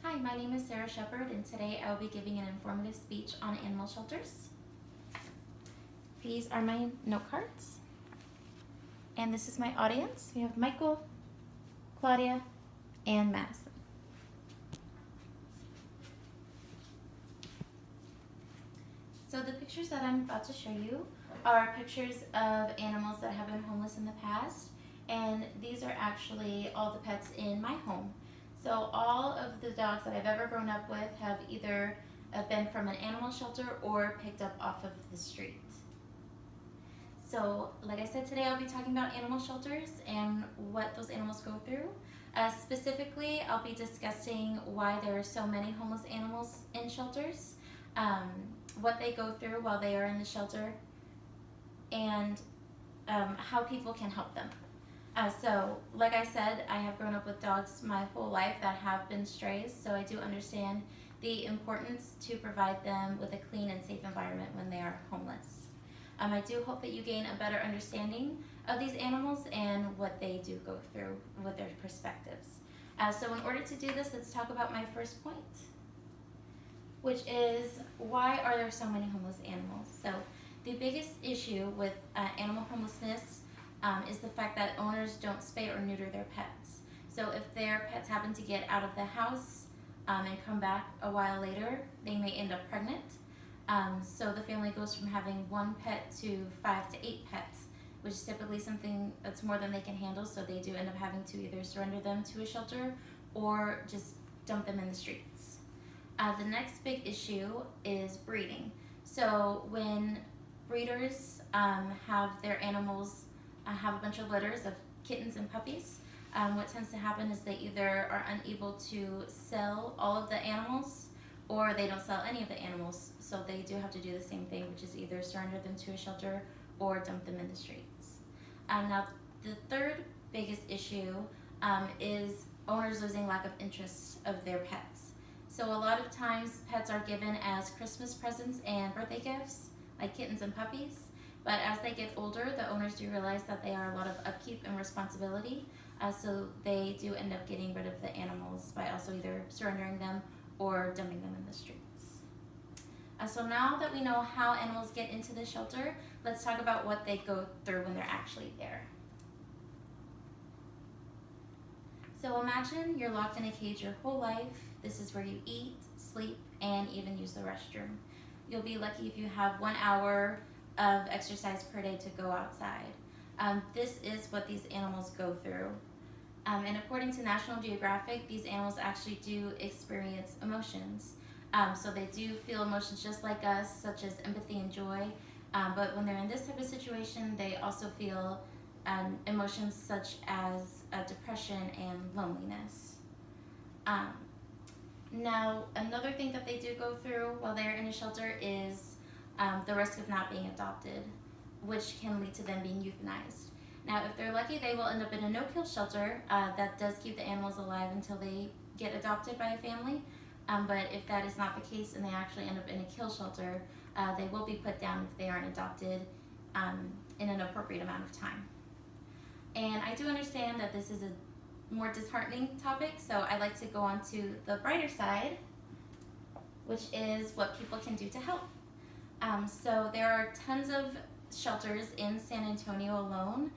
Hi, my name is Shepard, and today I will be giving an informative speech on animal shelters. These are my note cards, and this is my audience. We have Michael, Claudia, and Madison. So the pictures that I'm about to show you are pictures of animals that have been homeless in the past, and these are actually all the pets in my home. So all of the dogs that I've ever grown up with have either been from an animal shelter or picked up off of the street. So like I said, today I'll be talking about animal shelters and what those animals go through. Specifically, I'll be discussing why there are so many homeless animals in shelters, what they go through while they are in the shelter, and how people can help them. So, like I said, I have grown up with dogs my whole life that have been strays, so I do understand the importance to provide them with a clean and safe environment when they are homeless. I do hope that you gain a better understanding of these animals and what they do go through with their perspectives. So in order to do this, let's talk about my first point, which is why are there so many homeless animals? So the biggest issue with animal homelessness is the fact that owners don't spay or neuter their pets. So if their pets happen to get out of the house and come back a while later, they may end up pregnant. So the family goes from having one pet to 5 to 8 pets, which is typically something that's more than they can handle, so they do end up having to either surrender them to a shelter or just dump them in the streets. The next big issue is breeding. So when breeders have their animals have a bunch of litters of kittens and puppies, what tends to happen is they either are unable to sell all of the animals or they don't sell any of the animals, so they do have to do the same thing, which is either surrender them to a shelter or dump them in the streets. Now, the third biggest issue is owners losing lack of interest of their pets. So a lot of times pets are given as Christmas presents and birthday gifts, like kittens and puppies. But as they get older, the owners do realize that they are a lot of upkeep and responsibility, so they do end up getting rid of the animals by also either surrendering them or dumping them in the streets. So now that we know how animals get into the shelter, let's talk about what they go through when they're actually there. So imagine you're locked in a cage your whole life. This is where you eat, sleep, and even use the restroom. You'll be lucky if you have 1 hour of exercise per day to go outside. This is what these animals go through. And according to National Geographic, these animals actually do experience emotions. So they do feel emotions just like us, such as empathy and joy. But when they're in this type of situation, they also feel emotions such as depression and loneliness. Now, another thing that they do go through while they're in a shelter is the risk of not being adopted, which can lead to them being euthanized. Now, if they're lucky, they will end up in a no-kill shelter that does keep the animals alive until they get adopted by a family. But if that is not the case and they actually end up in a kill shelter, they will be put down if they aren't adopted in an appropriate amount of time. And I do understand that this is a more disheartening topic, so I like to go on to the brighter side, which is what people can do to help. So there are tons of shelters in San Antonio alone,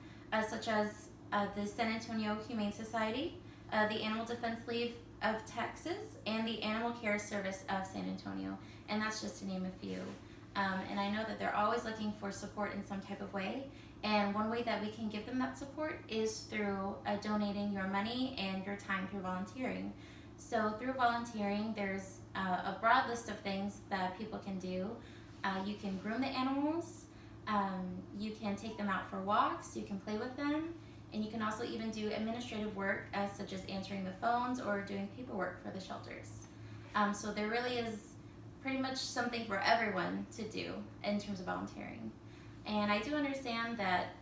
such as the San Antonio Humane Society, the Animal Defense League of Texas, and the Animal Care Service of San Antonio, and that's just to name a few. And I know that they're always looking for support in some type of way, and one way that we can give them that support is through donating your money and your time through volunteering. So through volunteering, there's a broad list of things that people can do. You can groom the animals, you can take them out for walks, you can play with them, and you can also even do administrative work such as answering the phones or doing paperwork for the shelters. So there really is pretty much something for everyone to do in terms of volunteering. And I do understand that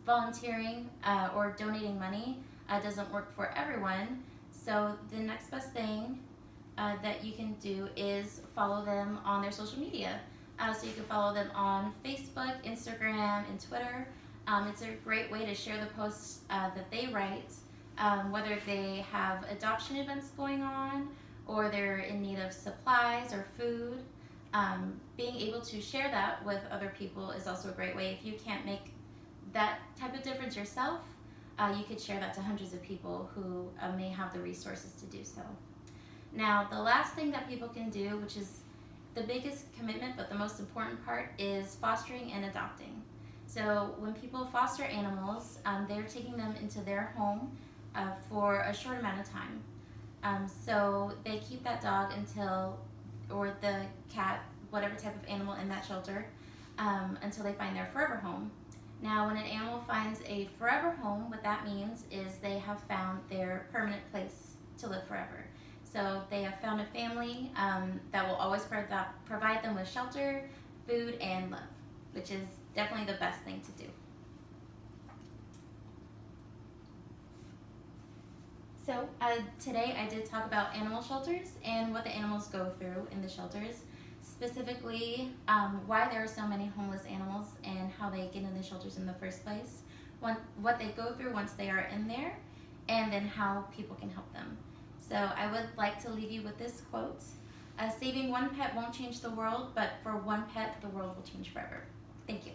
volunteering or donating money doesn't work for everyone, so the next best thing that you can do is follow them on their social media. So you can follow them on Facebook, Instagram, and Twitter. It's a great way to share the posts that they write whether they have adoption events going on or they're in need of supplies or food. Being able to share that with other people is also a great way. If you can't make that type of difference yourself, you could share that to hundreds of people who may have the resources to do so. Now, the last thing that people can do, which is the biggest commitment but the most important part, is fostering and adopting. So when people foster animals, they're taking them into their home for a short amount of time. So they keep that dog until, or the cat, whatever type of animal in that shelter, until they find their forever home. Now, when an animal finds a forever home, what that means is they have found their permanent place to live forever. So they have found a family that will always provide them with shelter, food, and love, which is definitely the best thing to do. So today I did talk about animal shelters and what the animals go through in the shelters, specifically why there are so many homeless animals and how they get in the shelters in the first place, what they go through once they are in there, and then how people can help them. So I would like to leave you with this quote: saving one pet won't change the world, but for one pet, the world will change forever. Thank you.